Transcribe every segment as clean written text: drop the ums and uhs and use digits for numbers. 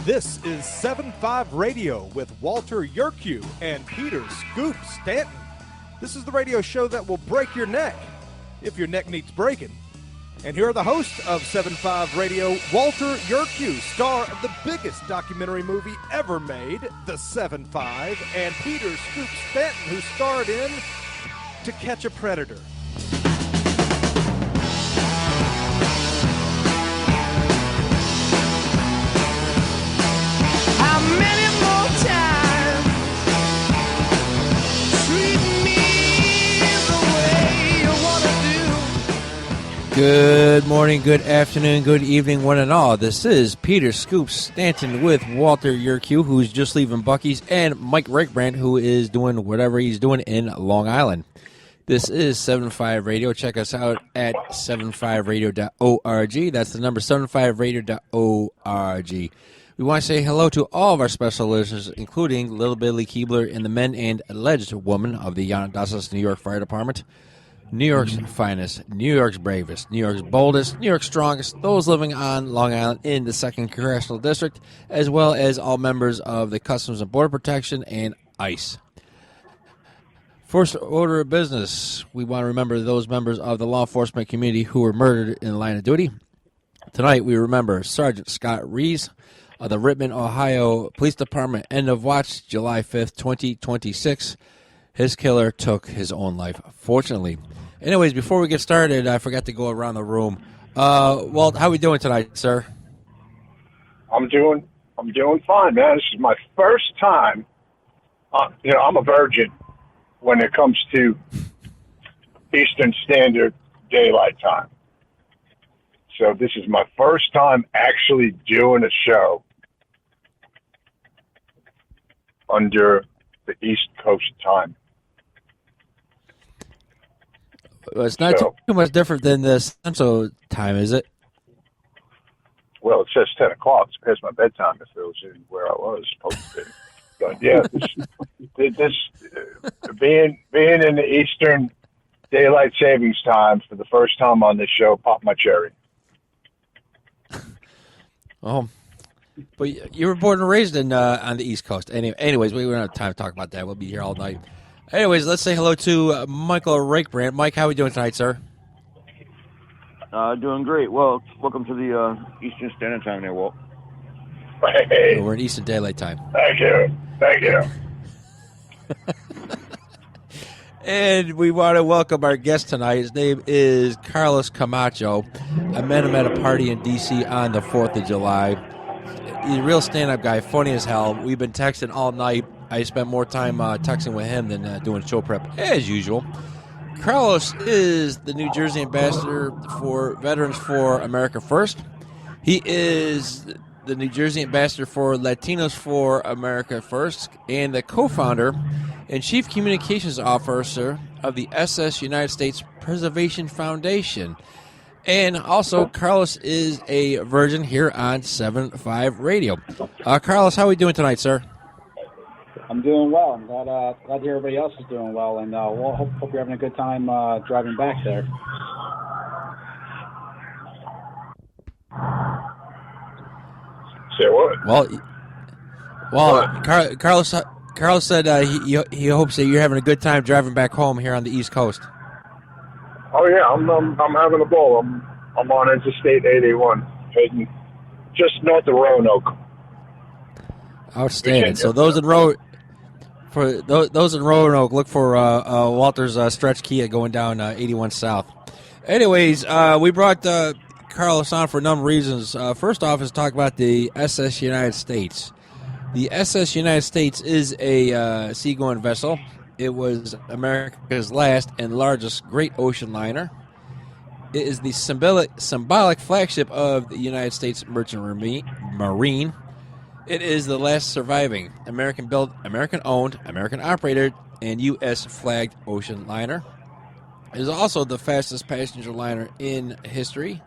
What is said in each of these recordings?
This is 7.5 Radio with Walter Yerkew and Peter Scoop Stanton. This is the radio show that will break your neck if your neck needs breaking. And here are the hosts of 7.5 Radio, Walter Yerkew, star of the biggest documentary movie ever made, The 7.5, and Peter Scoop Stanton, who starred in To Catch a Predator. Good morning, good afternoon, good evening, one and all. This is Peter Scoop Stanton with Walter Yerkew, who's just leaving Buc-ee's, and Mike Reichbrand, who is doing whatever he's doing in Long Island. This is 7.5 Radio. Check us out at 75radio.org. That's the number, 75radio.org. We want to say hello to all of our special listeners, including Little Billy Keebler and the men and alleged woman of the Onondagas, New York Fire Department. New York's finest, New York's bravest, New York's boldest, New York's strongest, those living on Long Island in the 2nd Congressional District, as well as all members of the Customs and Border Protection and ICE. First order of business, we want to remember those members of the law enforcement community who were murdered in the line of duty. Tonight we remember Sergeant Scott Rees of the Rittman, Ohio Police Department, end of watch, July 5th, 2026. His killer took his own life, fortunately. Anyways, before we get started, I forgot to go around the room. Walt, how are we doing tonight, sir? I'm doing fine, man. This is my first time. I'm a virgin when it comes to Eastern Standard Daylight Time. So this is my first time actually doing a show under the East Coast time. Well, it's not too much different than the Central time, is it? Well, it says 10 o'clock. It's past my bedtime if it was in where I was supposed to be. But yeah, this being in the Eastern Daylight Savings Time for the first time on this show popped my cherry. Oh, but you were born and raised on the East Coast. Anyways, we don't have time to talk about that. We'll be here all night. Anyways, let's say hello to Michael Reichbrand. Mike, how are we doing tonight, sir? Doing great. Well, welcome to the Eastern Standard Time there, Walt. Hey. We're in Eastern Daylight Time. Thank you. And we want to welcome our guest tonight. His name is Carlos Camacho. I met him at a party in D.C. on the 4th of July. He's a real stand-up guy, funny as hell. We've been texting all night. I spent more time texting with him than doing show prep, as usual. Carlos is the New Jersey ambassador for Veterans for America First. He is the New Jersey ambassador for Latinos for America First and the co-founder and chief communications officer of the SS United States Preservation Foundation. And also, Carlos is a virgin here on 7.5 Radio. Carlos, how are we doing tonight, sir? I'm doing well. I'm glad to hear everybody else is doing well, and we'll hope you're having a good time driving back there. Say what? Well, Carlos said he hopes that you're having a good time driving back home here on the East Coast. Oh yeah, I'm having a ball. I'm on Interstate 81, heading just north of Roanoke. Outstanding. So those in Roanoke, look for Walter's stretch Kia going down 81 South. Anyways, we brought Carlos on for a number of reasons. First off is talk about the SS United States. The SS United States is a seagoing vessel. It was America's last and largest great ocean liner. It is the symbolic flagship of the United States Merchant Marine. It is the last surviving American-built, American-owned, American-operated, and U.S.-flagged ocean liner. It is also the fastest passenger liner in history.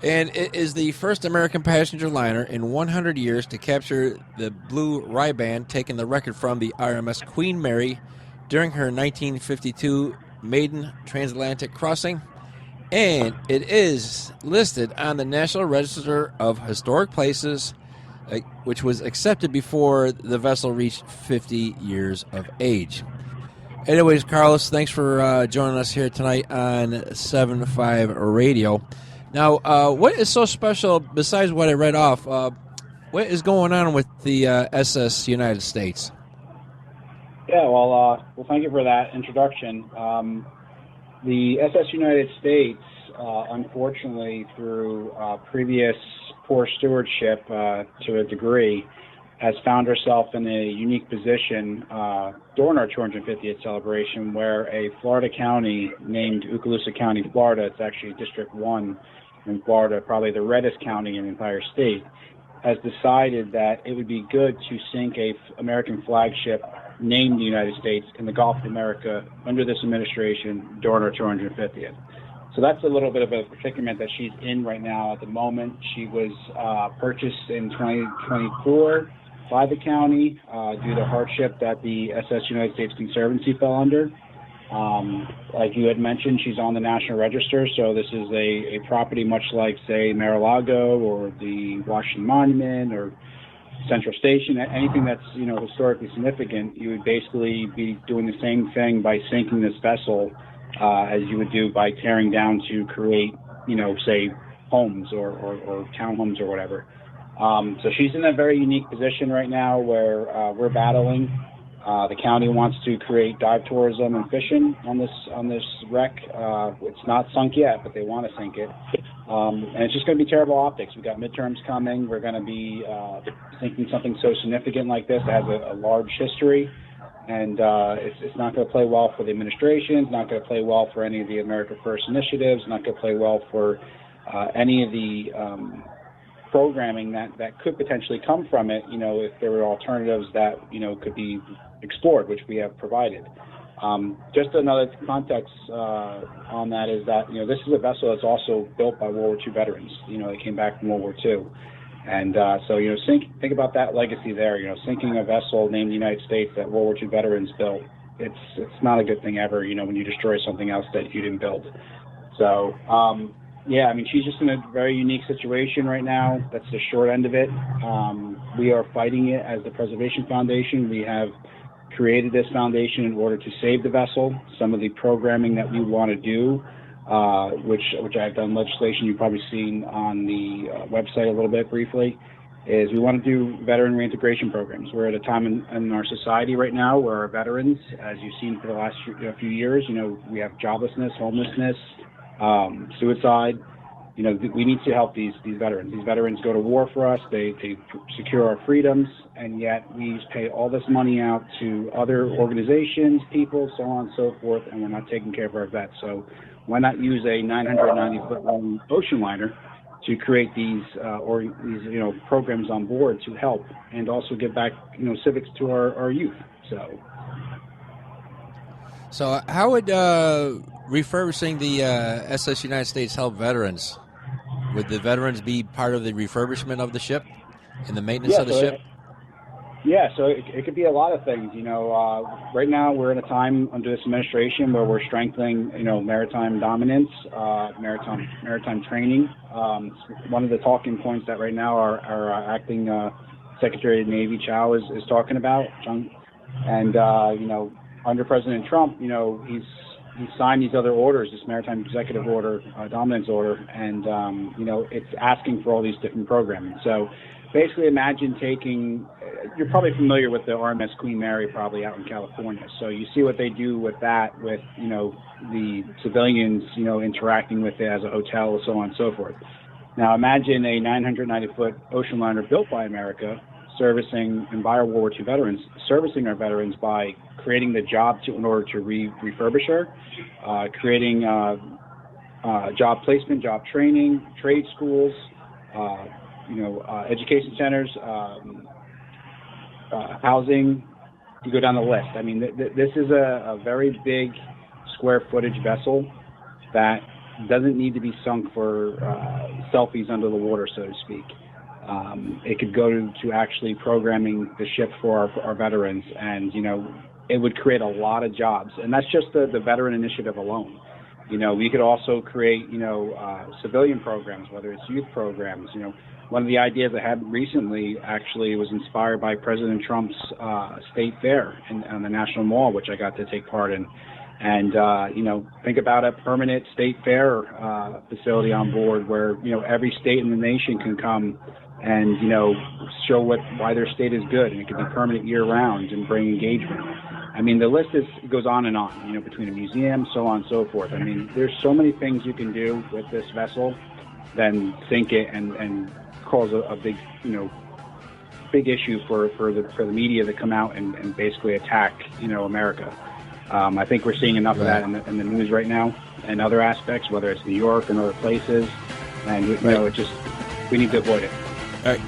And it is the first American passenger liner in 100 years to capture the blue riband, taking the record from the RMS Queen Mary during her 1952 maiden transatlantic crossing. And it is listed on the National Register of Historic Places which was accepted before the vessel reached 50 years of age. Anyways, Carlos, thanks for joining us here tonight on 7.5 Radio. Now, what is so special, besides what I read off, what is going on with the SS United States? Yeah, well, thank you for that introduction. The SS United States, unfortunately, through previous poor stewardship to a degree, has found herself in a unique position during our 250th celebration, where a Florida county named Okaloosa County, Florida, it's actually District 1 in Florida, probably the reddest county in the entire state, has decided that it would be good to sink a American flagship named the United States in the Gulf of America under this administration during our 250th. So that's a little bit of a predicament that she's in right now at the moment. She was purchased in 2024 by the county due to hardship that the SS United States Conservancy fell under. Like you had mentioned, she's on the National Register, so this is a property much like, say, Mar-a-Lago or the Washington Monument or Central Station, anything that's, historically significant. You would basically be doing the same thing by sinking this vessel as you would do by tearing down to create, say, homes or townhomes or whatever. So she's in a very unique position right now where we're battling. The county wants to create dive tourism and fishing on this wreck. It's not sunk yet, but they want to sink it. And it's just going to be terrible optics. We've got midterms coming. We're going to be sinking something so significant like this that has a large history. And it's not going to play well for the administration. It's not going to play well for any of the America First initiatives. It's not going to play well for any of the programming that could potentially come from it, if there were alternatives that, could be explored, which we have provided. Just another context on that is that, this is a vessel that's also built by World War II veterans. They came back from World War II. And so, think about that legacy there. Sinking a vessel named the United States that World War II veterans built, it's not a good thing ever, when you destroy something else that you didn't build. So, she's just in a very unique situation right now. That's the short end of it. We are fighting it as the Preservation Foundation. We have created this foundation in order to save the vessel. Some of the programming that we want to do, which I've done legislation you've probably seen on the website a little bit briefly, is we want to do veteran reintegration programs. We're at a time in our society right now where our veterans, as you've seen for the last few years, we have joblessness, homelessness, suicide. We need to help these veterans. These veterans go to war for us. They secure our freedoms, and yet we pay all this money out to other organizations, people, so on and so forth, and we're not taking care of our vets. So why not use a 990-foot long ocean liner to create these programs on board to help and also give back civics to our youth. So how would refurbishing the SS United States help veterans? Would the veterans be part of the refurbishment of the ship and the maintenance of the ship? Yeah, so it could be a lot of things. Right now we're in a time under this administration where we're strengthening, maritime dominance, maritime training. One of the talking points that right now our acting Secretary of the Navy Chow is talking about, and under President Trump, he's signed these other orders, this maritime executive order, dominance order, and it's asking for all these different programming. So basically imagine you're probably familiar with the RMS Queen Mary probably out in California. So you see what they do with that, with, the civilians, interacting with it as a hotel, so on and so forth. Now imagine a 990-foot ocean liner built by America, servicing and by our World War II veterans, servicing our veterans by creating the job in order to refurbish her, creating job placement, job training, trade schools, education centers, housing. You go down the list. I mean, this is a very big square footage vessel that doesn't need to be sunk for selfies under the water, so to speak. It could go to actually programming the ship for our veterans, and it would create a lot of jobs. And that's just the veteran initiative alone. We could also create, civilian programs, whether it's youth programs. One of the ideas I had recently actually was inspired by President Trump's state fair on the National Mall, which I got to take part in. And, think about a permanent state fair facility on board where, every state in the nation can come and, show why their state is good. And it can be permanent year-round and bring engagement. I mean, the list goes on and on, between a museum, so on and so forth. I mean, there's so many things you can do with this vessel than sink it and cause a big, big issue for the media to come out and basically attack, America. I think we're seeing enough of that in the news right now and other aspects, whether it's New York and other places. And, we need to avoid it. All right.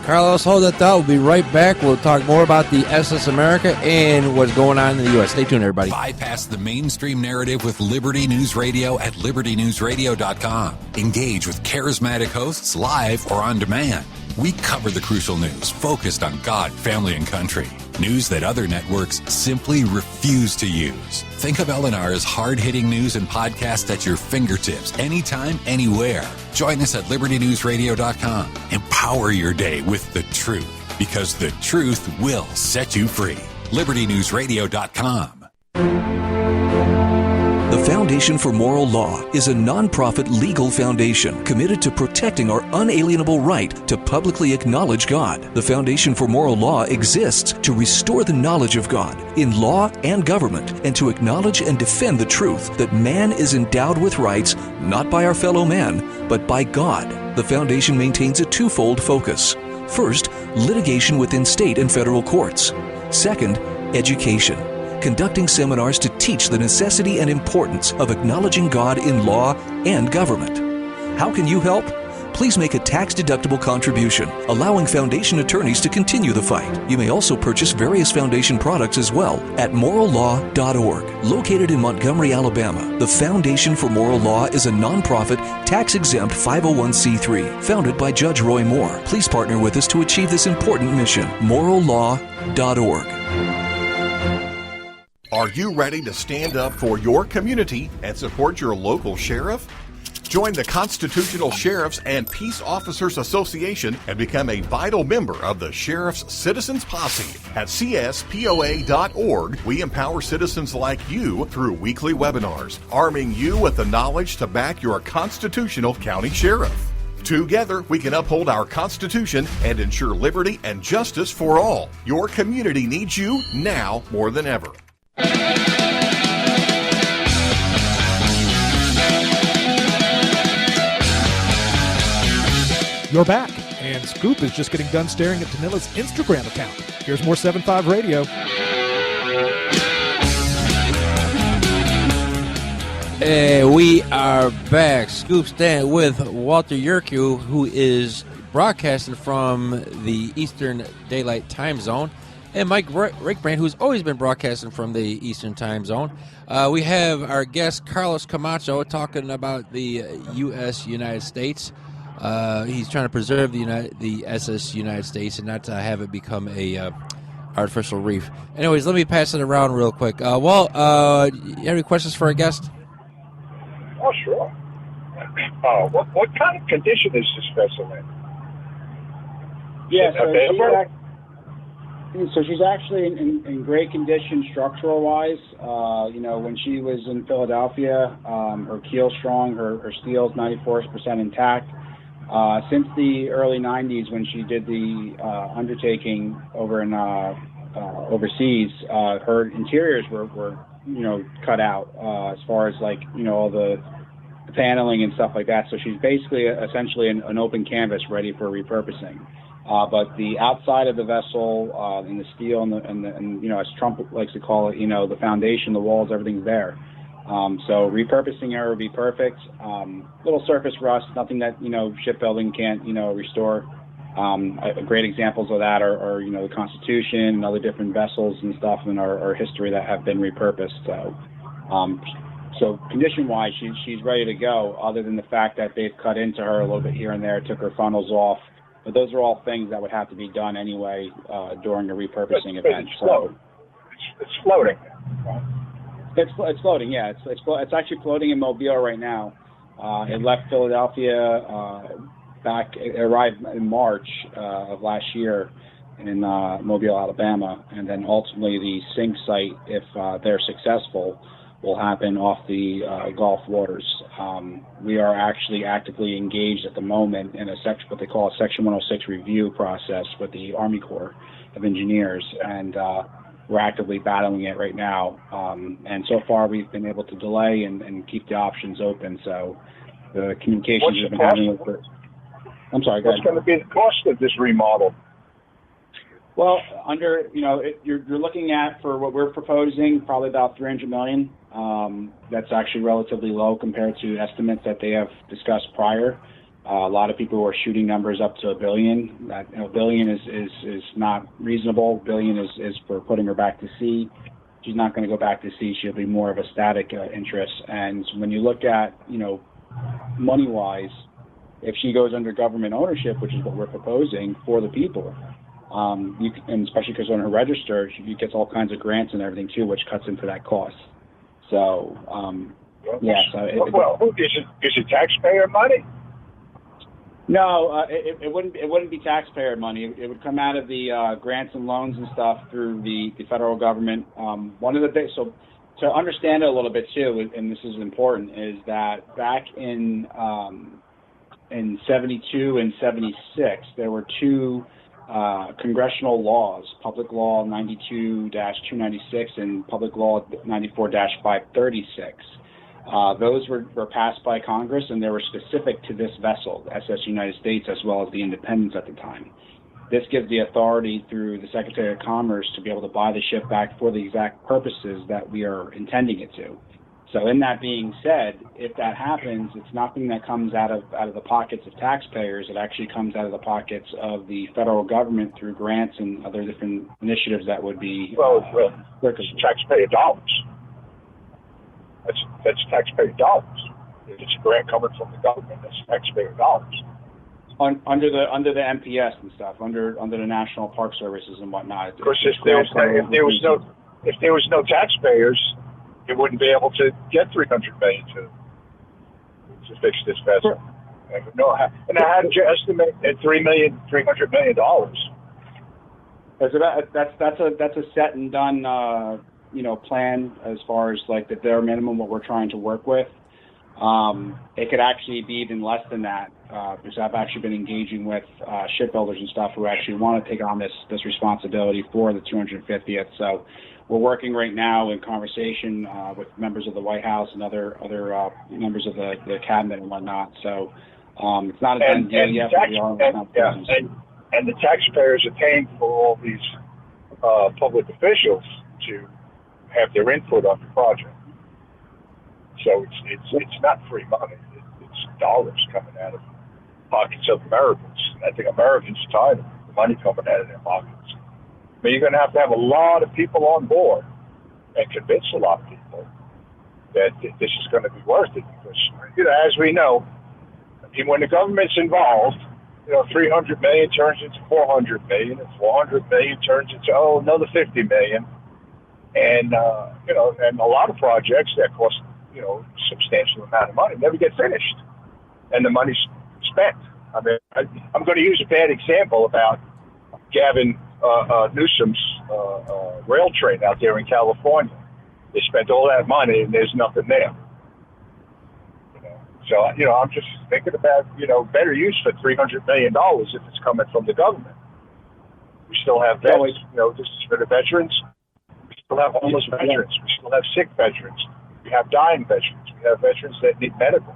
Carlos, hold that thought. We'll be right back. We'll talk more about the SS America and what's going on in the U.S. Stay tuned, everybody. Bypass the mainstream narrative with Liberty News Radio at libertynewsradio.com. Engage with charismatic hosts live or on demand. We cover the crucial news focused on God, family, and country. News that other networks simply refuse to use. Think of LNR's hard-hitting news and podcasts at your fingertips, anytime, anywhere. Join us at libertynewsradio.com. Empower your day with the truth, because the truth will set you free. libertynewsradio.com. The Foundation for Moral Law is a nonprofit legal foundation committed to protecting our unalienable right to publicly acknowledge God. The Foundation for Moral Law exists to restore the knowledge of God in law and government and to acknowledge and defend the truth that man is endowed with rights not by our fellow man, but by God. The Foundation maintains a twofold focus. First, litigation within state and federal courts. Second, education. Conducting seminars to teach the necessity and importance of acknowledging God in law and government. How can you help? Please make a tax-deductible contribution, allowing Foundation attorneys to continue the fight. You may also purchase various Foundation products as well at morallaw.org. Located in Montgomery, Alabama, the Foundation for Moral Law is a nonprofit, tax-exempt 501c3 founded by Judge Roy Moore. Please partner with us to achieve this important mission. morallaw.org. Are you ready to stand up for your community and support your local sheriff? Join the Constitutional Sheriffs and Peace Officers Association and become a vital member of the Sheriff's Citizens Posse. At cspoa.org, we empower citizens like you through weekly webinars, arming you with the knowledge to back your constitutional county sheriff. Together, we can uphold our Constitution and ensure liberty and justice for all. Your community needs you now more than ever. You're back, and Scoop is just getting done staring at Danila's Instagram account. Here's more 7.5 Radio. Hey, we are back. Scoop Stan with Walter Yerkew, who is broadcasting from the Eastern Daylight Time Zone, and Mike Rickbrand, who's always been broadcasting from the Eastern Time Zone. We have our guest, Carlos Camacho, talking about the U.S. United States. He's trying to preserve the SS United States and not to have it become a artificial reef. Anyways, let me pass it around real quick. You have any questions for our guest? Oh, sure. What kind of condition is this vessel in? Yeah, so she's actually in great condition structural-wise. When she was in Philadelphia, her keel's strong, her steel's 94% intact. Since the early 90s, when she did the undertaking over in overseas, her interiors were cut out as far as all the paneling and stuff like that. So she's basically essentially an open canvas ready for repurposing. But the outside of the vessel and the steel and as Trump likes to call it, the foundation, the walls, everything's there. So repurposing her would be perfect. Little surface rust, nothing that shipbuilding can't restore. Great examples of that are the Constitution and other different vessels and stuff in our history that have been repurposed. So condition-wise, she's ready to go. Other than the fact that they've cut into her a little bit here and there, took her funnels off. But those are all things that would have to be done anyway during the repurposing event. It's floating. It's floating, yeah. It's actually floating in Mobile right now. It left Philadelphia it arrived in March of last year in Mobile, Alabama, and then ultimately the sink site, if they're successful, will happen off the Gulf waters. We are actually actively engaged at the moment in what they call a Section 106 review process with the Army Corps of Engineers, and we're actively battling it right now. And so far, we've been able to delay and keep the options open. So the communications we've been having with I'm sorry, go ahead. What's going to be the cost of this remodel? Well, you're looking at, for what we're proposing, probably about $300 million. That's actually relatively low compared to estimates that they have discussed prior. A lot of people are shooting numbers up to $1 billion. $1 billion is not reasonable. $1 billion is for putting her back to sea. She's not going to go back to sea. She'll be more of a static interest. And when you look at, money-wise, if she goes under government ownership, which is what we're proposing for the people, and especially because on her register, she gets all kinds of grants and everything too, which cuts into that cost. So, is it taxpayer money? No, it wouldn't be taxpayer money. It would come out of the grants and loans and stuff through the federal government. One of the big, so to understand it a little bit too, and this is important, is that back in 72 and 76, there were two congressional laws, Public Law 92-296 and Public Law 94-536. Those were passed by Congress, and they were specific to this vessel, the SS United States, as well as the Independence at the time. This gives the authority through the Secretary of Commerce to be able to buy the ship back for the exact purposes that we are intending it to. So in that being said, if that happens, it's nothing that comes out of the pockets of taxpayers. It actually comes out of the pockets of the federal government through grants and other different initiatives that would be it's taxpayer dollars. That's taxpayer dollars. If it's a grant coming from the government, that's taxpayer dollars. Under the MPS and stuff, under the National Park Services and whatnot. Of course, if there was no taxpayers, it wouldn't be able to get $300 million to fix this vessel. Sure. And how did you estimate at $300 million? That's a set and done plan as far as like the bare minimum what we're trying to work with. It could actually be even less than that because I've actually been engaging with shipbuilders and stuff who actually want to take on this responsibility for the 250th. So we're working right now in conversation with members of the White House and other members of the cabinet and whatnot. So it's not a done deal yet. And the taxpayers are paying for all these public officials to have their input on the project. So it's not free money. It's dollars coming out of pockets of Americans. I think Americans are tired of the money coming out of their pockets. But you're going to have a lot of people on board and convince a lot of people that this is going to be worth it. Because, as we know, when the government's involved, $300 million turns into $400 million, and $400 million turns into another $50 million, and and a lot of projects that cost substantial amount of money never get finished, and the money's spent. I mean, I'm going to use a bad example about Gavin Newsom's rail train out there in California. They spent all that money and there's nothing there. So I'm just thinking about better use for $300 million if it's coming from the government. We still have vets. This is for the veterans. We still have homeless veterans. We still have sick veterans. We have dying veterans. We have veterans that need medical.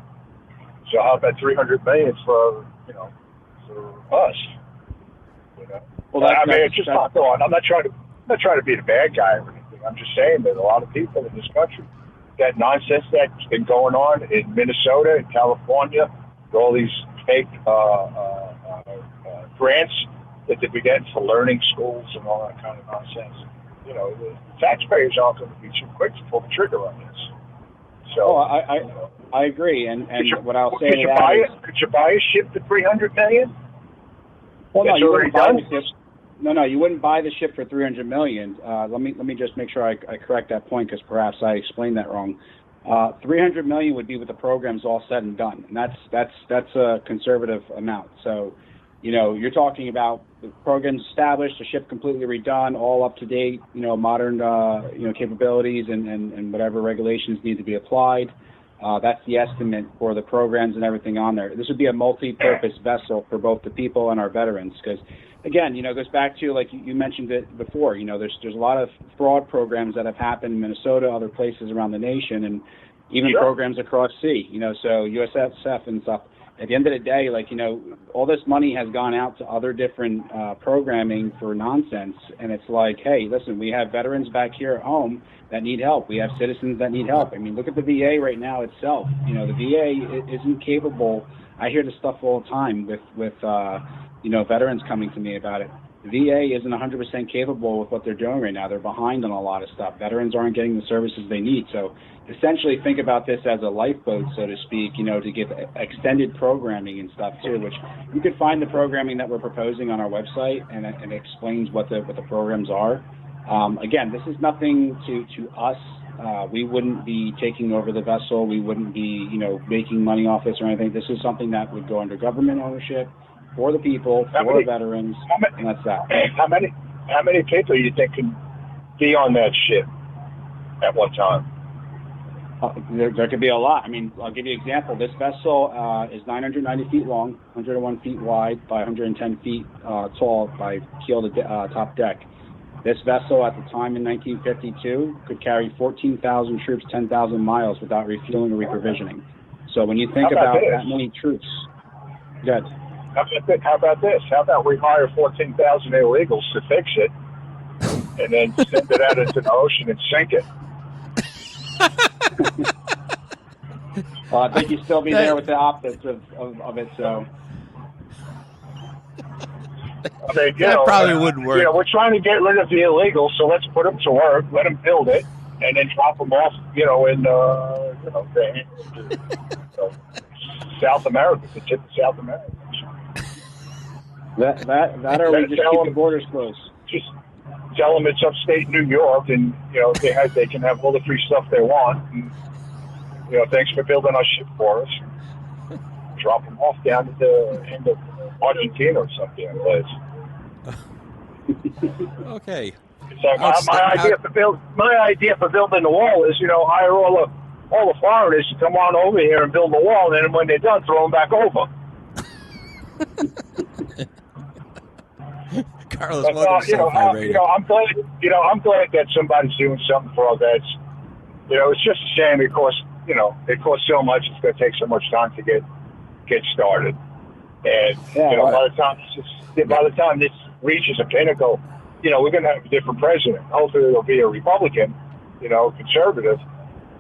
So how about $300 million for us? Well, it's just not going. I'm not trying to be the bad guy or anything. I'm just saying that a lot of people in this country, that nonsense that's been going on in Minnesota and California, with all these fake grants that they've been getting for learning schools and all that kind of nonsense. The taxpayers aren't going to be too quick to pull the trigger on this. So I agree, and what I'll say could you buy a ship for $300 million? Well, no, you wouldn't buy the ship. No, you wouldn't buy the ship for $300 million. Let me just make sure I correct that point, because perhaps I explained that wrong. $300 million would be with the programs all said and done, and that's a conservative amount. So, you're talking about the programs established, the ship completely redone, all up to date, modern, capabilities and whatever regulations need to be applied. That's the estimate for the programs and everything on there. This would be a multi-purpose vessel for both the people and our veterans, because, again, it goes back to, like you mentioned it before, there's a lot of fraud programs that have happened in Minnesota, other places around the nation, and even programs across sea, so USSF and stuff. At the end of the day, all this money has gone out to other different programming for nonsense, and it's like, hey, listen, we have veterans back here at home that need help. We have citizens that need help. I mean, look at the VA right now itself. The VA isn't capable. I hear this stuff all the time with veterans coming to me about it. The VA isn't 100% capable with what they're doing right now. They're behind on a lot of stuff. Veterans aren't getting the services they need. So essentially think about this as a lifeboat, so to speak, to give extended programming and stuff too, which you could find the programming that we're proposing on our website, and it explains what the programs are. Again, this is nothing to us. We wouldn't be taking over the vessel. We wouldn't be, making money off this or anything. This is something that would go under government ownership for the people, for veterans, and that's that. How many people do you think can be on that ship at one time? There could be a lot. I mean, I'll give you an example. This vessel is 990 feet long, 101 feet wide by 110 feet tall by keel to top deck. This vessel at the time in 1952 could carry 14,000 troops 10,000 miles without refueling or reprovisioning. So when you think about that many troops, good. How about this? How about we hire 14,000 illegals to fix it, and then send it out into the ocean and sink it? Well, I think you'd still be there with the optics of it. So, I mean, that probably wouldn't work. We're trying to get rid of the illegals, so let's put them to work, let them build it, and then drop them off, in South America, the tip of South America. That or we just keep the borders closed. Just tell them it's upstate New York, and they can have all the free stuff they want. And, thanks for building our ship for us. Drop them off down at the end of Argentina or something. Okay. So my idea for building the wall is, hire all the foreigners to come on over here and build the wall, and then when they're done, throw them back over. Carlos, I'm glad that somebody's doing something for our vets. It's just a shame it costs so much. It's going to take so much time to get started. And by the time this reaches a pinnacle, we're going to have a different president. Hopefully, it'll be a Republican, conservative.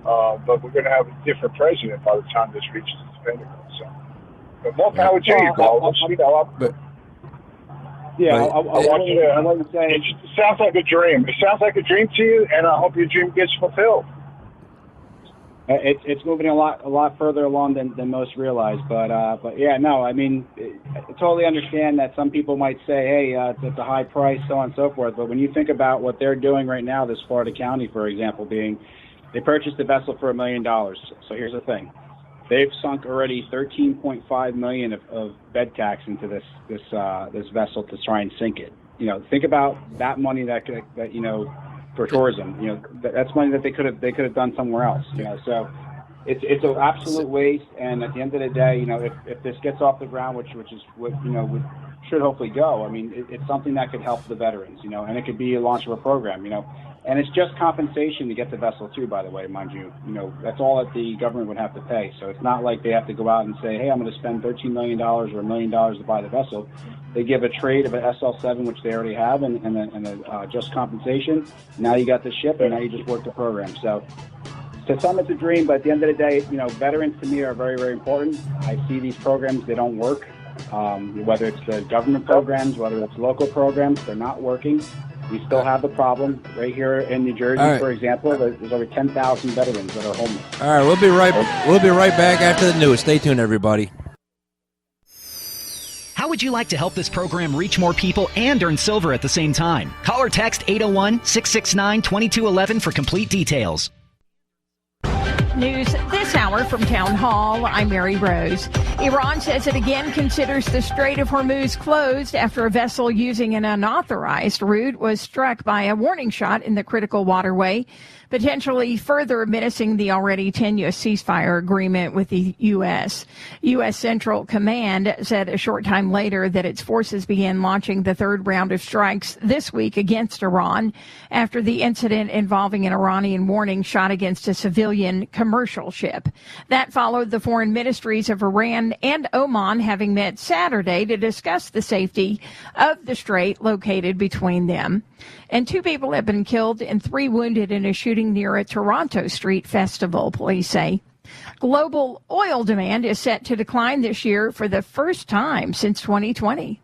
But we're going to have a different president by the time this reaches its pinnacle. So, but more power to you, Carlos. I want you to say it sounds like a dream. It sounds like a dream to you, and I hope your dream gets fulfilled. It's moving a lot further along than most realize, but yeah, no, I mean, I totally understand that some people might say, hey, it's a high price, so on and so forth. But when you think about what they're doing right now, this Florida county, for example, they purchased a vessel for $1 million. So here's the thing. They've sunk already $13.5 million of bed tax into this vessel to try and sink it. Think about that money for tourism. That's money that they could have done somewhere else. So it's an absolute waste. And at the end of the day, if this gets off the ground, which is what should hopefully go. I mean, it's something that could help the veterans. And it could be a launch of a program. And it's just compensation to get the vessel too, by the way, mind you. That's all that the government would have to pay. So it's not like they have to go out and say, hey, I'm going to spend $13 million or $1 million to buy the vessel. They give a trade of an SL7, which they already have, and a just compensation. Now you got the ship, and now you just work the program. So to some, it's a dream, but at the end of the day, veterans to me are very, very important. I see these programs, they don't work. Whether it's the government programs, whether it's local programs, they're not working. We still have the problem right here in New Jersey, for example. There's over 10,000 veterans that are homeless. All right, we'll be right back after the news. Stay tuned, everybody. How would would you like to help this program reach more people and earn silver at the same time? Call or text 801-669-2211 for complete details. News this hour from Town Hall. I'm Mary Rose. Iran says it again considers the Strait of Hormuz closed after a vessel using an unauthorized route was struck by a warning shot in the critical waterway, potentially further menacing the already tenuous ceasefire agreement with the U.S. U.S. Central Command said a short time later that its forces began launching the third round of strikes this week against Iran after the incident involving an Iranian warning shot against a civilian commercial ship. That followed the foreign ministries of Iran and Oman having met Saturday to discuss the safety of the strait located between them. And 2 people have been killed and 3 wounded in a shooting near a Toronto street festival, police say. Global oil demand is set to decline this year for the first time since 2020.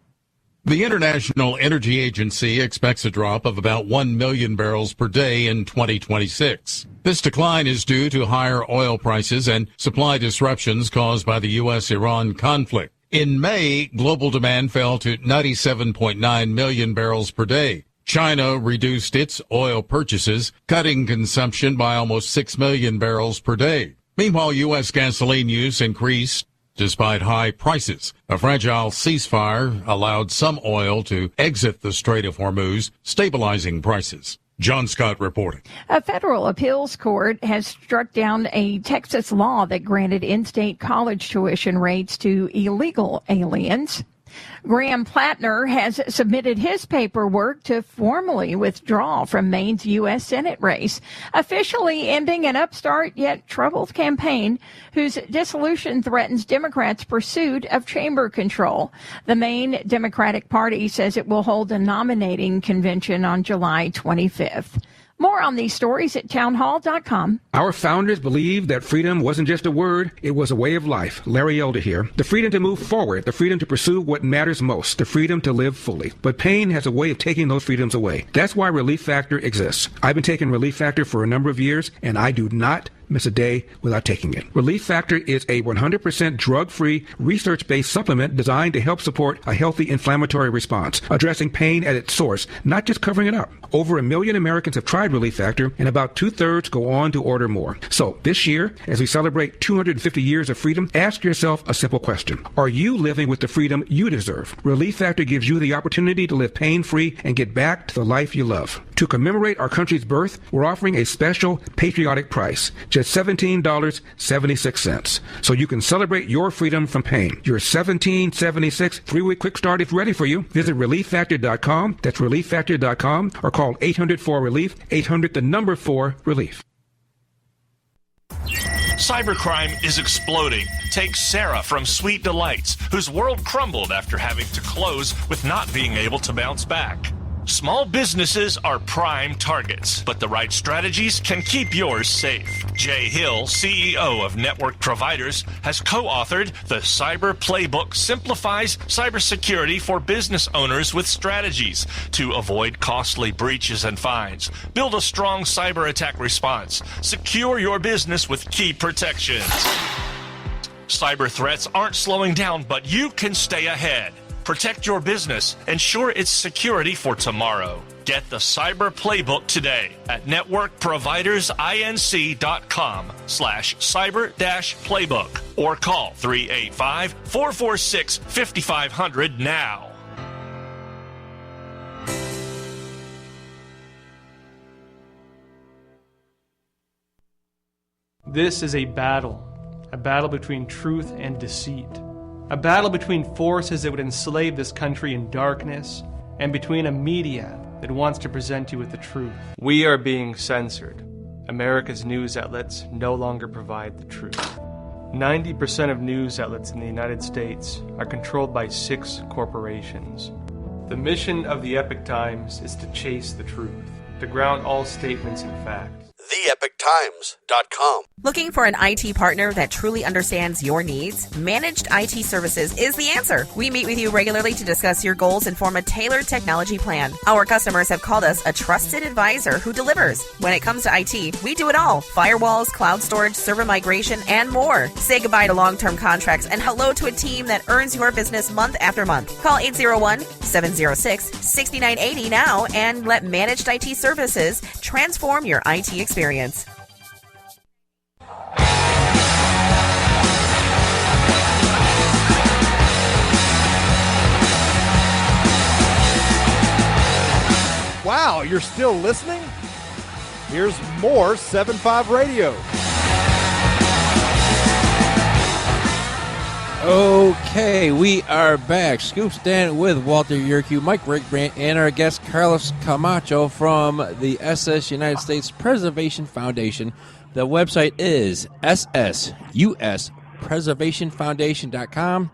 The International Energy Agency expects a drop of about 1 million barrels per day in 2026. This decline is due to higher oil prices and supply disruptions caused by the U.S.-Iran conflict. In May, global demand fell to 97.9 million barrels per day. China reduced its oil purchases, cutting consumption by almost 6 million barrels per day. Meanwhile, U.S. gasoline use increased despite high prices. A fragile ceasefire allowed some oil to exit the Strait of Hormuz, stabilizing prices. John Scott reporting. A federal appeals court has struck down a Texas law that granted in-state college tuition rates to illegal aliens. Graham Plattner has submitted his paperwork to formally withdraw from Maine's U.S. Senate race, officially ending an upstart yet troubled campaign whose dissolution threatens Democrats' pursuit of chamber control. The Maine Democratic Party says it will hold a nominating convention on July 25th. More on these stories at townhall.com. Our founders believed that freedom wasn't just a word, it was a way of life. Larry Elder here. The freedom to move forward, the freedom to pursue what matters most, the freedom to live fully. But pain has a way of taking those freedoms away. That's why Relief Factor exists. I've been taking Relief Factor for a number of years, and I do not miss a day without taking it. Relief Factor is a 100% drug-free, research-based supplement designed to help support a healthy inflammatory response, addressing pain at its source, not just covering it up. Over 1 million Americans have tried Relief Factor, and about 2/3 go on to order more. So this year, as we celebrate 250 years of freedom, ask yourself a simple question. Are you living with the freedom you deserve? Relief Factor gives you the opportunity to live pain-free and get back to the life you love. To commemorate our country's birth, we're offering a special patriotic price, just $17.76. So you can celebrate your freedom from pain. Your $17.76 3-week quick start is ready for you. Visit ReliefFactor.com. That's ReliefFactor.com, or call 800-4-RELIEF, 800-4-RELIEF. Cybercrime is exploding. Take Sarah from Sweet Delights, whose world crumbled after having to close with not being able to bounce back. Small businesses are prime targets, but the right strategies can keep yours safe. Jay Hill, CEO of Network Providers, has co-authored The Cyber Playbook Simplifies Cybersecurity for Business Owners with Strategies to avoid costly breaches and fines. Build a strong cyber attack response. Secure your business with key protections. Cyber threats aren't slowing down, but you can stay ahead. Protect your business. Ensure its security for tomorrow. Get the Cyber Playbook today at networkprovidersinc.com/cyber-playbook or call 385-446-5500 now. This is a battle between truth and deceit. A battle between forces that would enslave this country in darkness and between a media that wants to present you with the truth. We are being censored. America's news outlets no longer provide the truth. 90% of news outlets in the United States are controlled by 6 corporations. The mission of the Epoch Times is to chase the truth, to ground all statements in fact. The theepictimes.com. Looking for an IT partner that truly understands your needs? Managed IT Services is the answer. We meet with you regularly to discuss your goals and form a tailored technology plan. Our customers have called us a trusted advisor who delivers. When it comes to IT, we do it all. Firewalls, cloud storage, server migration, and more. Say goodbye to long-term contracts and hello to a team that earns your business month after month. Call 801-706-6980 now and let Managed IT Services transform your IT experience. Wow, you're still listening? Here's more 7.5 Radio. Okay, we are back. Scoop Stand with Walter Yerkew, Mike Rickbrand, and our guest Carlos Camacho from the SS United States Preservation Foundation. The website is ssuspreservationfoundation.com.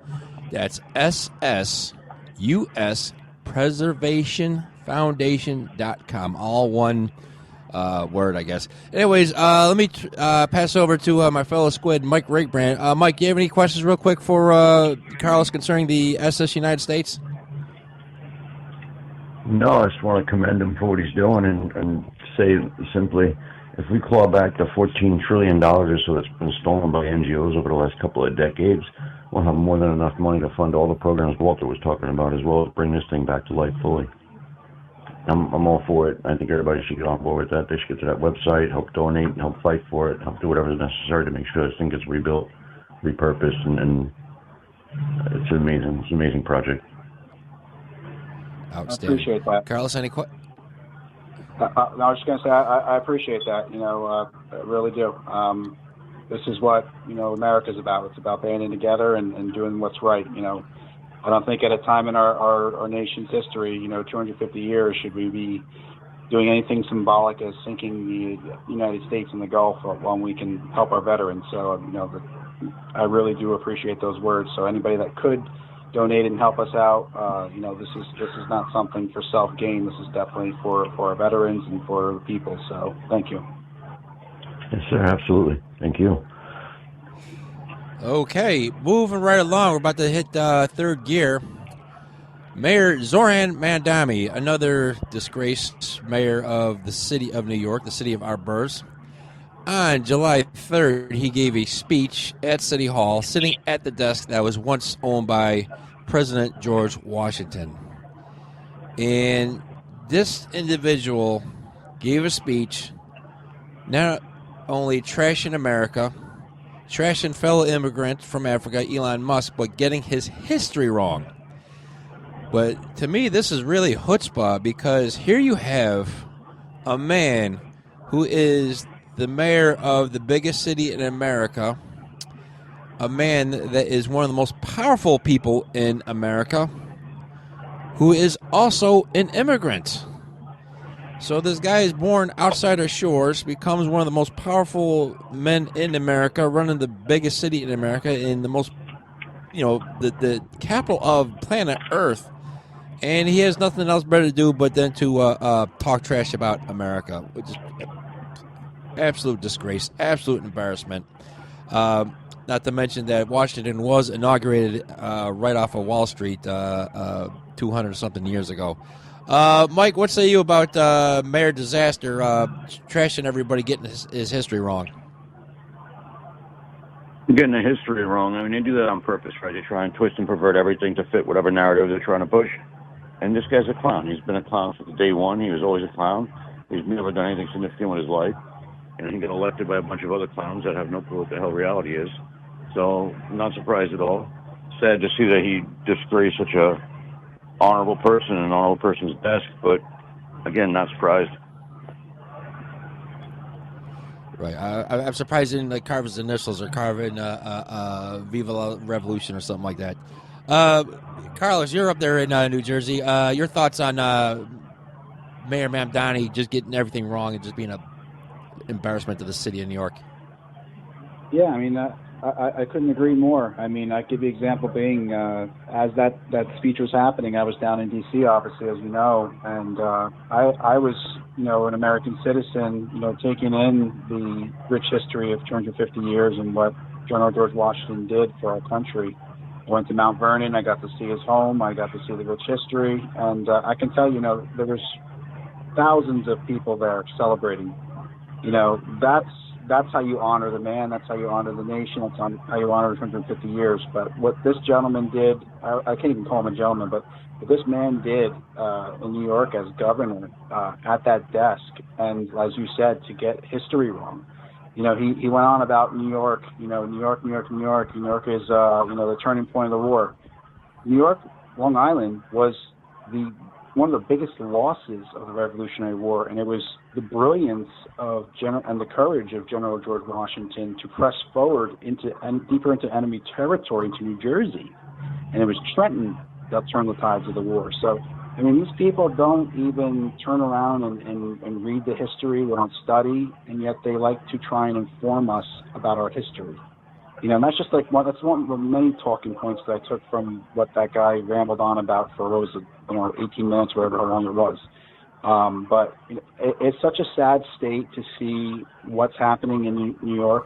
That's ssuspreservationfoundation.com. All one word, I guess. Anyways, let me pass over to my fellow squid, Mike Rickbrand. Mike, do you have any questions real quick for Carlos concerning the SS United States? No, I just want to commend him for what he's doing and say simply, if we claw back the $14 trillion or so that's been stolen by NGOs over the last couple of decades, we'll have more than enough money to fund all the programs Walter was talking about, as well as bring this thing back to life fully. I'm all for it. I think everybody should get on board with that. They should get to that website, help donate, and help fight for it, help do whatever is necessary to make sure this thing gets rebuilt, repurposed, and it's amazing. It's an amazing project. Outstanding. I appreciate that. Carlos, any questions? I was just going to say, I appreciate that. I really do. This is what, America's about. It's about banding together and doing what's right. I don't think at a time in our nation's history, 250 years, should we be doing anything symbolic as sinking the United States in the Gulf when we can help our veterans. So, I really do appreciate those words. So anybody that could donate and help us out, this is not something for self-gain. This is definitely for our veterans and for the people. So thank you. Yes, sir. Absolutely. Thank you. Okay, moving right along. We're about to hit third gear. Mayor Zoran Mamdani, another disgraced mayor of the city of New York, the city of our births. On July 3rd, he gave a speech at City Hall, sitting at the desk that was once owned by President George Washington. And this individual gave a speech not only trashing America, trashing fellow immigrant from Africa, Elon Musk, but getting his history wrong. But to me, this is really chutzpah, because here you have a man who is the mayor of the biggest city in America, a man that is one of the most powerful people in America, who is also an immigrant. So this guy is born outside our shores, becomes one of the most powerful men in America, running the biggest city in America, in the most, the capital of planet Earth. And he has nothing else better to do but then to talk trash about America, which is absolute disgrace, absolute embarrassment. Not to mention that Washington was inaugurated right off of Wall Street 200-something years ago. Mike, what say you about Mayor Disaster trashing everybody, getting his history wrong? Getting the history wrong. I mean, they do that on purpose, right? They try and twist and pervert everything to fit whatever narrative they're trying to push. And this guy's a clown. He's been a clown since day one. He was always a clown. He's never done anything significant with his life. And he got elected by a bunch of other clowns that have no clue what the hell reality is. So, not surprised at all. Sad to see that he disgraced such a honorable person in an honorable person's desk, but again, not surprised. Right. I'm surprised he didn't carve his initials or carve in Viva la Revolution or something like that. Carlos, you're up there in New Jersey. Your thoughts on Mayor Mamdani just getting everything wrong and just being an embarrassment to the city of New York? Yeah, I mean, I couldn't agree more. I mean, I give you an example being, as that speech was happening, I was down in D.C., obviously, as you know, and I was, an American citizen, taking in the rich history of 250 years and what General George Washington did for our country. I went to Mount Vernon. I got to see his home. I got to see the rich history. And I can tell you, there was thousands of people there celebrating. That's how you honor the man. That's how you honor the nation. That's how you honor 250 years. But what this gentleman did, I can't even call him a gentleman, but what this man did in New York as governor at that desk, and as you said, to get history wrong. He went on about New York. New York is the turning point of the war. New York, Long Island was one of the biggest losses of the Revolutionary War, and it was the brilliance of and the courage of General George Washington to press forward deeper into enemy territory into New Jersey, and it was Trenton that turned the tides of the war. So, these people don't even turn around and read the history. They don't study, and yet they like to try and inform us about our history. And that's just that's one of the many talking points that I took from what that guy rambled on about for 18 minutes, whatever how long it was. But it's such a sad state to see what's happening in New York.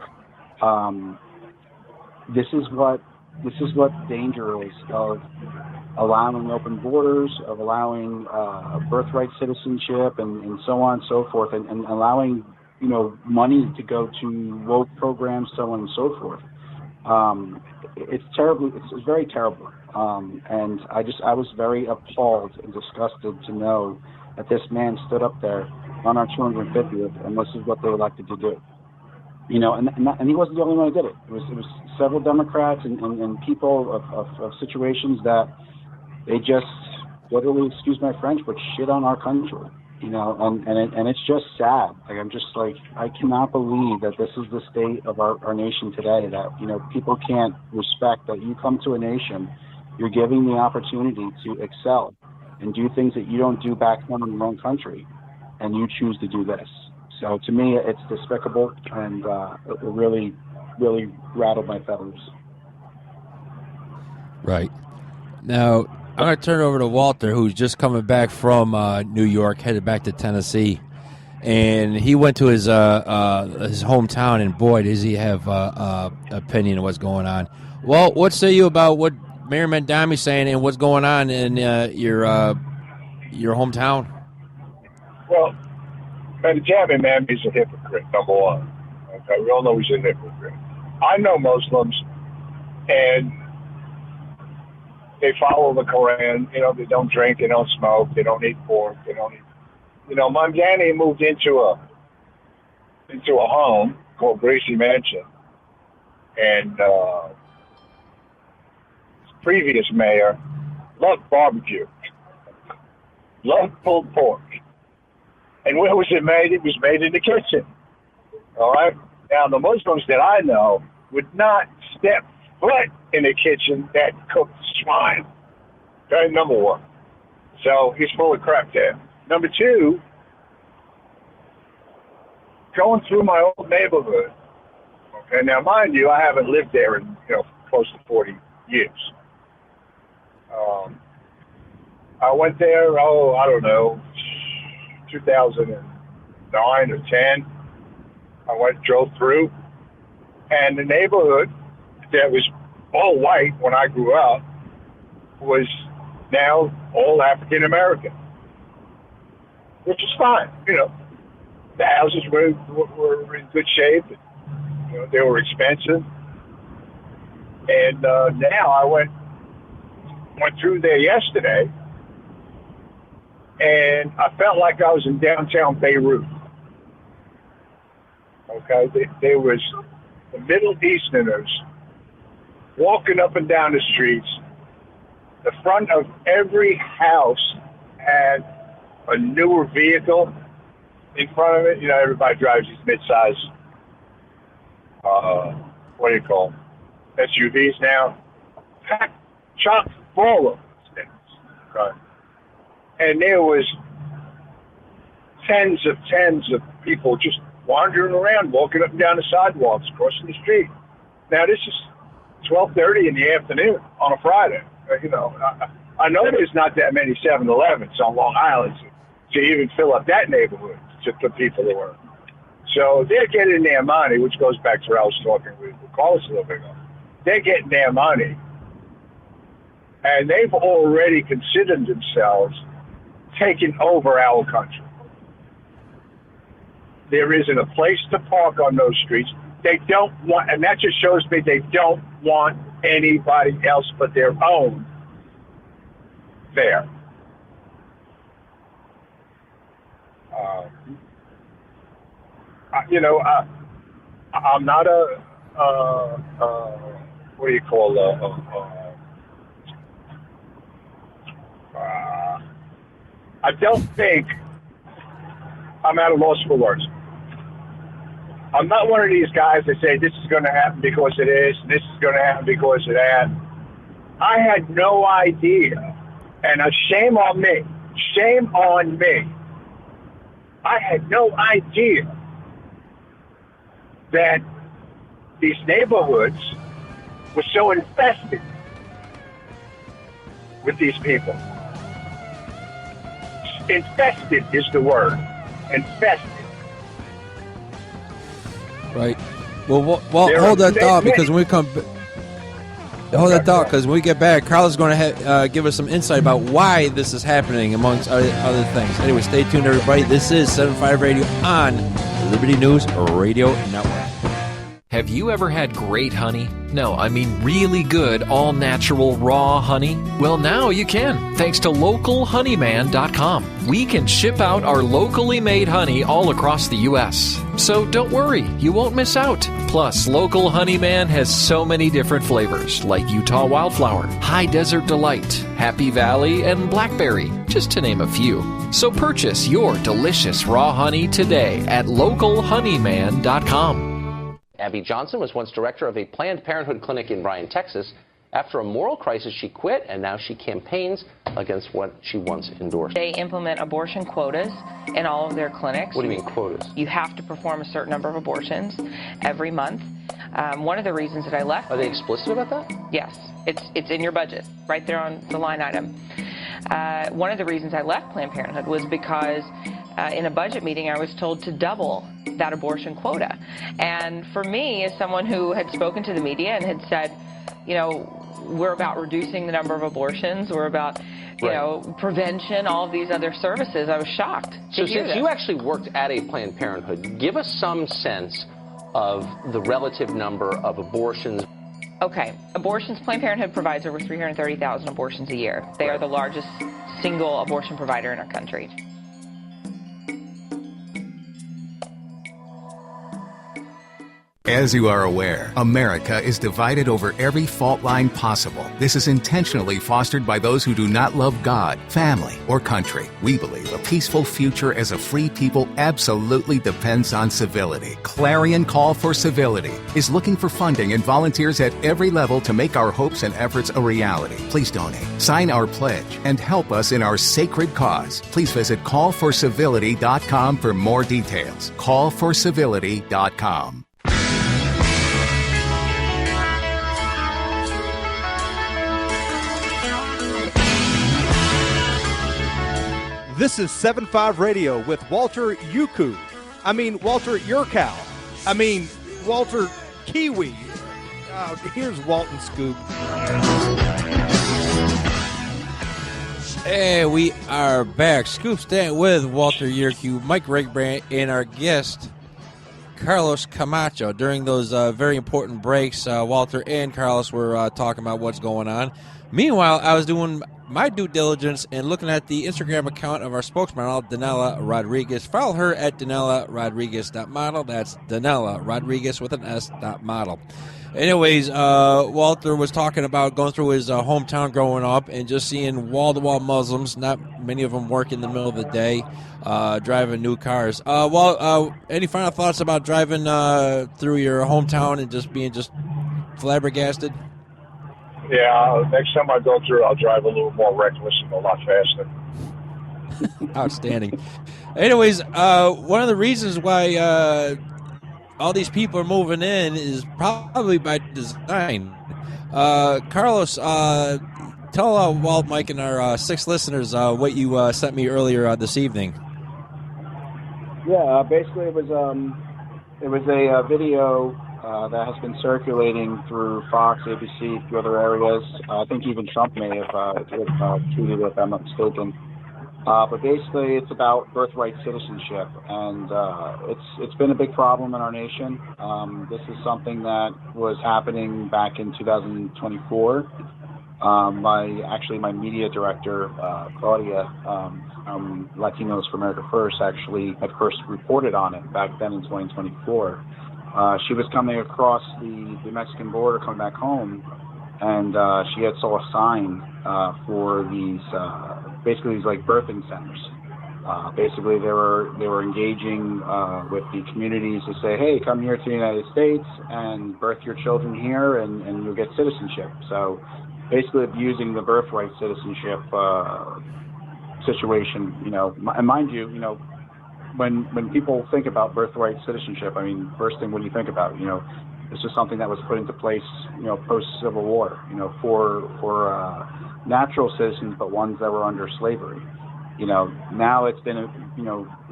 This is what danger is of allowing open borders, of allowing birthright citizenship, and so on and so forth, and allowing money to go to woke programs, so on and so forth. It's terrible. It's very terrible. And I was very appalled and disgusted to know that this man stood up there on our 250th, and this is what they elected to do. And he wasn't the only one who did it. It was several Democrats and people of situations that they just literally, excuse my French, but shit on our country. And it's just sad. I'm just I cannot believe that this is the state of our nation today, that, people can't respect that you come to a nation, you're giving the opportunity to excel and do things that you don't do back home in your own country, and you choose to do this. So to me, it's despicable, and it really, really rattled my feathers. Right. Now, I'm going to turn it over to Walter, who's just coming back from New York, headed back to Tennessee. And he went to his hometown, and boy, does he have opinion of what's going on. Well, what say you about what Mayor Mamdani's saying and what's going on in your hometown? Well, Mamdani is a hypocrite, number one. Okay, we all know he's a hypocrite. I know Muslims, and they follow the Quran. They don't drink, they don't smoke, they don't eat pork, they don't eat. Mamdani moved into a home called Gracie Mansion, and his previous mayor loved barbecue, loved pulled pork, and where was it made? It was made in the kitchen. All right. Now the Muslims that I know would not step foot in the kitchen that cooked swine. Okay, number one. So he's full of crap there. Number two, going through my old neighborhood. Okay, now mind you, I haven't lived there in close to 40 years. I went there, I don't know, 2009 or 10. I drove through, and the neighborhood that was all white when I grew up was now all African American, which is fine. The houses were in good shape. They were expensive, and now I went through there yesterday, and I felt like I was in downtown Beirut. Okay, there was the Middle Easterners walking up and down the streets. The front of every house had a newer vehicle in front of it. Everybody drives these mid-size, what do you call them, SUVs now. Packed, chock full of things. Right. And there was tens of people just wandering around, walking up and down the sidewalks, crossing the street. Now, this is 12:30 in the afternoon on a Friday. I know there's not that many 7-Elevens on Long Island to even fill up that neighborhood for people to work. So they're getting their money, which goes back to what I was talking with Carlos a little bit ago. They're getting their money, and they've already considered themselves taking over our country. There isn't a place to park on those streets. They don't want, and that just shows me they don't want anybody else but their own there. I'm not a what do you call I don't think I'm at a loss for words. I'm not one of these guys that say this is going to happen because it is, this is going to happen because of that. I had no idea, and shame on me. Shame on me. I had no idea that these neighborhoods were so infested with these people. Infested is the word. Infested. Right. Well, hold that thought, because when we come... Hold that thought, because when we get back, Carlos is going to give us some insight about why this is happening, amongst other things. Anyway, stay tuned, everybody. This is 7.5 Radio on the Liberty News Radio Network. Have you ever had great honey? No, I mean really good, all-natural, raw honey? Well, now you can, thanks to localhoneyman.com. We can ship out our locally made honey all across the U.S. So don't worry, you won't miss out. Plus, Local Honeyman has so many different flavors, like Utah Wildflower, High Desert Delight, Happy Valley, and Blackberry, just to name a few. So purchase your delicious raw honey today at localhoneyman.com. Abby Johnson was once director of a Planned Parenthood clinic in Bryan, Texas. After a moral crisis, she quit, and now she campaigns against what she once endorsed. They implement abortion quotas in all of their clinics. What do you mean quotas? You have to perform a certain number of abortions every month. One of the reasons that I left... Are they explicit about that? Yes. It's in your budget, right there on the line item. One of the reasons I left Planned Parenthood was because in a budget meeting I was told to double that abortion quota. And for me, as someone who had spoken to the media and had said, you know, we're about reducing the number of abortions, we're about, you know, prevention, all of these other services, I was shocked to So hear since this. you actually worked at a Planned Parenthood, give us some sense of the relative number of abortions. Okay, abortions, Planned Parenthood provides over 330,000 abortions a year. They are the largest single abortion provider in our country. As you are aware, America is divided over every fault line possible. This is intentionally fostered by those who do not love God, family, or country. We believe a peaceful future as a free people absolutely depends on civility. Clarion Call for Civility is looking for funding and volunteers at every level to make our hopes and efforts a reality. Please donate, sign our pledge, and help us in our sacred cause. Please visit callforcivility.com for more details. Callforcivility.com. This is 7.5 Radio with Walter Yuku. Walter Yurkow. Walter Kiwi. Here's Walton Scoop. Hey, we are back. Scoop Stanton with Walter Yurku, Mike Regbrand, and our guest, Carlos Camacho. During those very important breaks, Walter and Carlos were talking about what's going on. Meanwhile, I was doing my due diligence and looking at the Instagram account of our spokesmodel, Danila Rodrigues. Follow her at danilarodrigues.model. That's Danila Rodrigues with an S.model. Anyways, Walter was talking about going through his hometown growing up and just seeing wall-to-wall Muslims. Not many of them work in the middle of the day, driving new cars. Any final thoughts about driving through your hometown and just being flabbergasted? Yeah, next time I go through, I'll drive a little more reckless and a lot faster. Outstanding. Anyways, one of the reasons why all these people are moving in is probably by design. Carlos, tell Walt, Mike, and our 6 listeners what you sent me earlier this evening. Yeah, basically it was a video that has been circulating through Fox, ABC, a few other areas. I think even Trump may have tweeted it, if I'm not mistaken. But basically, it's about birthright citizenship, and it's been a big problem in our nation. This is something that was happening back in 2024. My media director, Claudia, Latinos for America First, actually had first reported on it back then in 2024. She was coming across the Mexican border, coming back home, and she had saw a sign for these basically these like birthing centers. Basically, they were engaging with the communities to say, hey, come here to the United States and birth your children here, and you'll get citizenship. So basically abusing the birthright citizenship situation, and mind you, when people think about birthright citizenship, I mean, first thing, what do you think about? This is something that was put into place, post-Civil War, for natural citizens, but ones that were under slavery. Now it's been,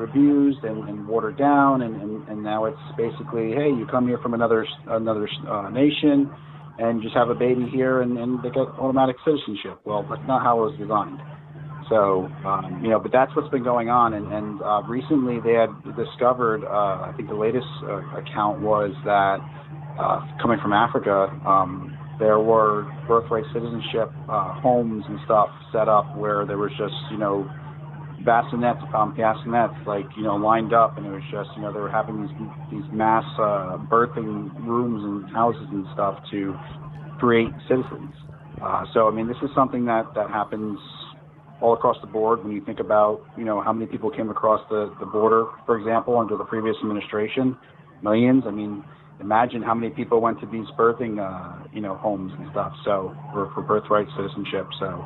abused and watered down, and now it's basically, hey, you come here from another nation, and just have a baby here, and they get automatic citizenship. Well, that's not how it was designed. So, but that's what's been going on. And recently they had discovered, I think the latest account was that coming from Africa, there were birthright citizenship homes and stuff set up where there was just, bassinets, lined up, and it was just, they were having these mass birthing rooms and houses and stuff to create citizens. So, I mean, this is something that happens all across the board. When you think about, how many people came across the border, for example, under the previous administration, millions. I mean, imagine how many people went to these birthing, homes and stuff. So for birthright citizenship. So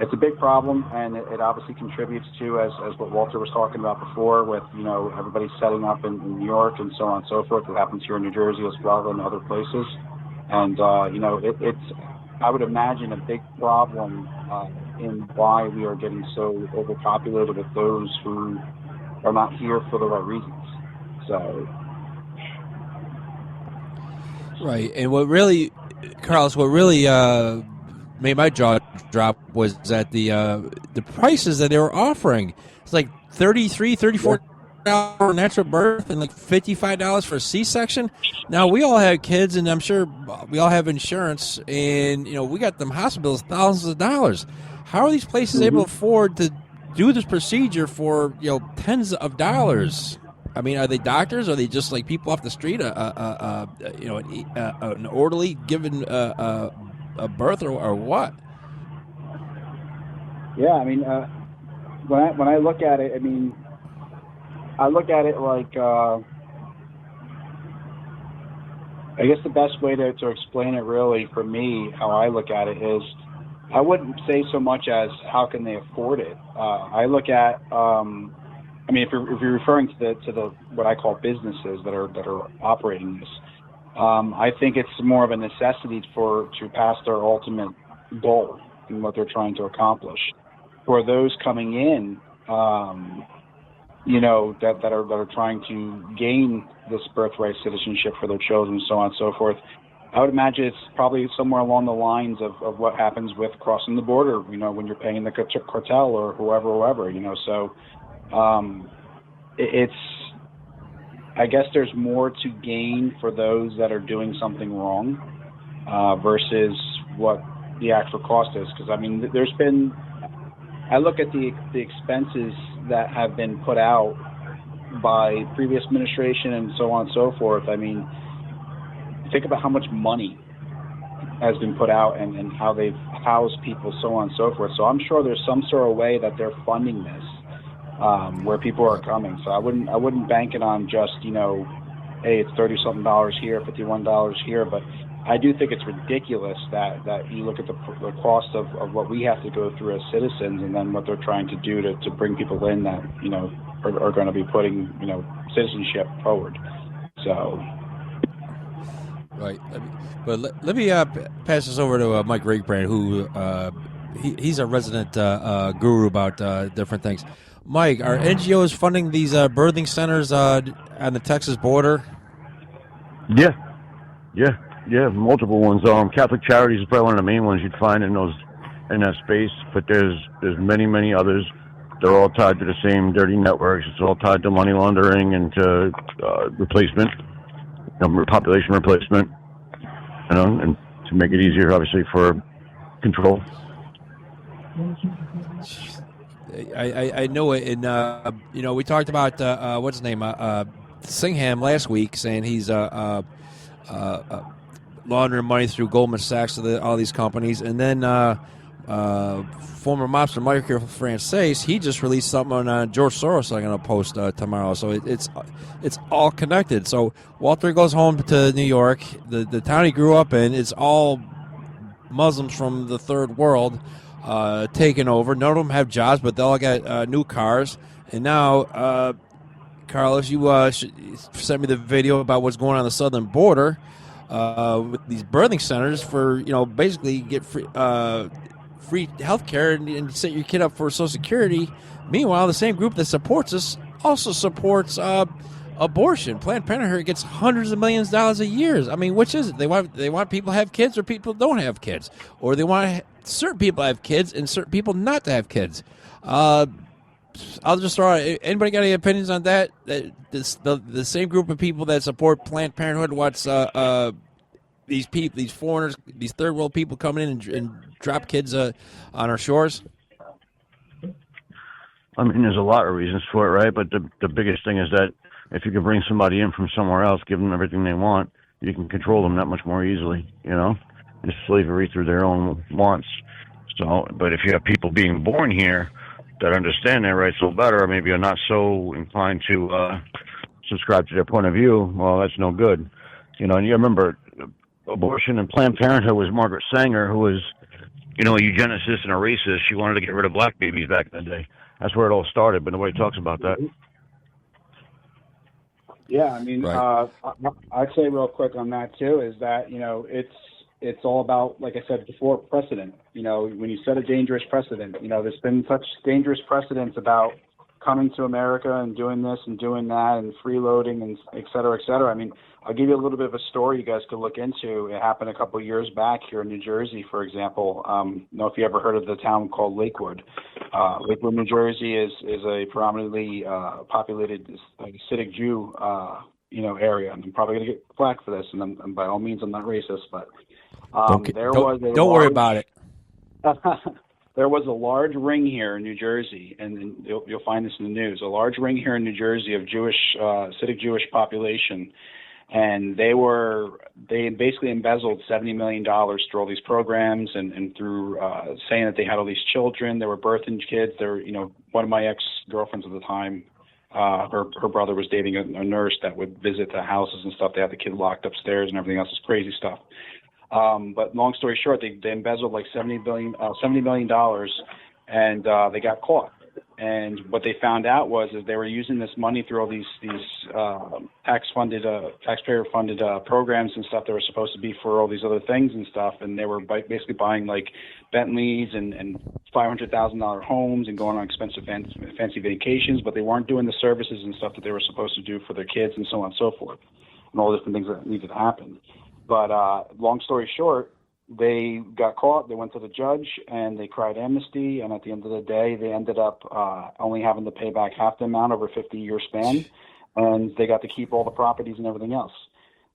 it's a big problem, and it obviously contributes to, as what Walter was talking about before, with everybody setting up in New York and so on and so forth. It happens here in New Jersey as well, and other places. And it's I would imagine a big problem in why we are getting so overpopulated with those who are not here for the right reasons. So. Right, and Carlos, what really made my jaw drop was that the prices that they were offering. It's like $33, $34 for natural birth and like $55 for a C-section. Now, we all have kids, and I'm sure we all have insurance, and we got them hospitals thousands of dollars. How are these places able to afford to do this procedure for tens of dollars? I mean, are they doctors? Or are they just like people off the street? An orderly given a birth, or what? Yeah, I mean, when I look at it, I mean, I look at it like, I guess the best way to explain it, really, for me, how I look at it is, I wouldn't say so much as how can they afford it. I look at, I mean, if you're referring to the what I call businesses that are operating this, I think it's more of a necessity to pass their ultimate goal and what they're trying to accomplish. For those coming in, that are trying to gain this birthright citizenship for their children, so on and so forth, I would imagine it's probably somewhere along the lines of what happens with crossing the border, when you're paying the cartel or whoever, so it's, I guess there's more to gain for those that are doing something wrong versus what the actual cost is. Because, I mean, I look at the expenses that have been put out by previous administration and so on and so forth. I mean, think about how much money has been put out and how they've housed people, so on and so forth. So I'm sure there's some sort of way that they're funding this where people are coming. So I wouldn't bank it on just, hey, it's $30-something here, $51 here. But I do think it's ridiculous that you look at the cost of what we have to go through as citizens, and then what they're trying to do to bring people in that, are going to be putting, citizenship forward. So. Right. But let me pass this over to Mike Rigbrand, who he's a resident guru about different things. Mike, are NGOs funding these birthing centers on the Texas border? Yeah, multiple ones. Catholic Charities is probably one of the main ones you'd find in that space, but there's many others. They're all tied to the same dirty networks. It's all tied to money laundering and to replacement, population replacement, and to make it easier, obviously, for control. I know it, and we talked about what's his name, Singham last week, saying he's laundering money through Goldman Sachs to all these companies, and then former mobster Michael Francis, he just released something on George Soros. I'm going to post tomorrow, so it's all connected. So Walter goes home to New York, the town he grew up in. It's all Muslims from the third world taking over. None of them have jobs, but they all got new cars. And now, Carlos, you sent me the video about what's going on the southern border with these birthing centers for, basically get free health care and set your kid up for Social Security. Meanwhile, the same group that supports us also supports abortion. Planned Parenthood gets hundreds of millions of dollars a year. I mean, which is it? They want people to have kids, or people don't have kids, or they want certain people to have kids and certain people not to have kids. I'll just throw out. Anybody got any opinions on that? The same group of people that support Planned Parenthood wants these people, these foreigners, these third world people coming in and drop kids on our shores? I mean, there's a lot of reasons for it, right? But the biggest thing is that if you can bring somebody in from somewhere else, give them everything they want, you can control them that much more easily, It's slavery through their own wants. So, but if you have people being born here that understand their rights a little better, or maybe are not so inclined to subscribe to their point of view, well, that's no good. And you remember abortion and Planned Parenthood was Margaret Sanger, who was, a eugenicist and a racist. She wanted to get rid of black babies back in the day. That's where it all started, but nobody talks about that. Yeah, I mean, right. I'd say real quick on that too is that it's all about, like I said before, precedent. When you set a dangerous precedent, there's been such dangerous precedents about coming to America and doing this and doing that and freeloading and et cetera, et cetera. I mean, I'll give you a little bit of a story you guys could look into. It happened a couple of years back here in New Jersey, for example. I don't know if you ever heard of the town called Lakewood. Lakewood, New Jersey is a predominantly populated Hasidic Jew, area. And I'm probably going to get flack for this, and by all means, I'm not racist, but don't worry about it. There was a large ring here in New Jersey, and you'll find this in the news, a large ring here in New Jersey of Hasidic Jewish population. And they basically embezzled $70 million through all these programs and through saying that they had all these children. They were birthing kids. One of my ex-girlfriends at the time, her brother was dating a nurse that would visit the houses and stuff. They had the kid locked upstairs and everything else. It's crazy stuff. But long story short, they embezzled like $70 million, and they got caught. And what they found out was they were using this money through all these taxpayer-funded programs and stuff that were supposed to be for all these other things and stuff. And they were basically buying like Bentleys and $500,000 homes and going on expensive fancy vacations, but they weren't doing the services and stuff that they were supposed to do for their kids and so on and so forth, and all different things that needed to happen. But long story short, they got caught, they went to the judge, and they cried amnesty, and at the end of the day, they ended up only having to pay back half the amount over a 50-year span, and they got to keep all the properties and everything else.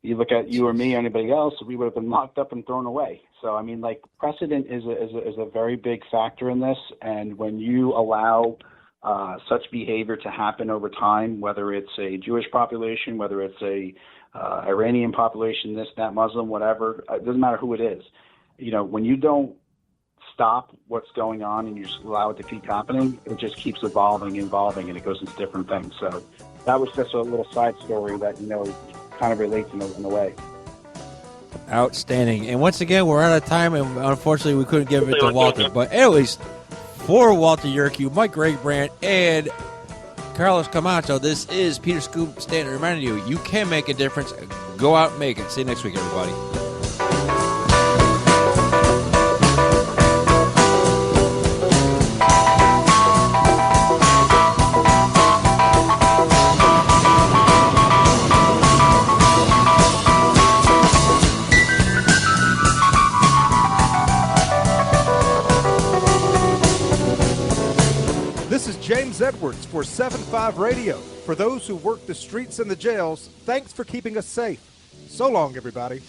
You look at you or me or anybody else, we would have been locked up and thrown away. So, I mean, like, precedent is a very big factor in this, and when you allow such behavior to happen over time, whether it's a Jewish population, whether it's a Iranian population, this, that, Muslim, whatever, it doesn't matter who it is. When you don't stop what's going on and you just allow it to keep happening, it just keeps evolving, and it goes into different things. So that was just a little side story that, kind of relates in a way. Outstanding. And once again, we're out of time, and unfortunately we couldn't give it to Walter. But anyways, for Walter Yerkew, Mike Gregbrandt, and Carlos Camacho, this is Peter Scoop Stanton reminding you, you can make a difference. Go out and make it. See you next week, everybody. James Edwards for 7-5 Radio. For those who work the streets and the jails, thanks for keeping us safe. So long, everybody.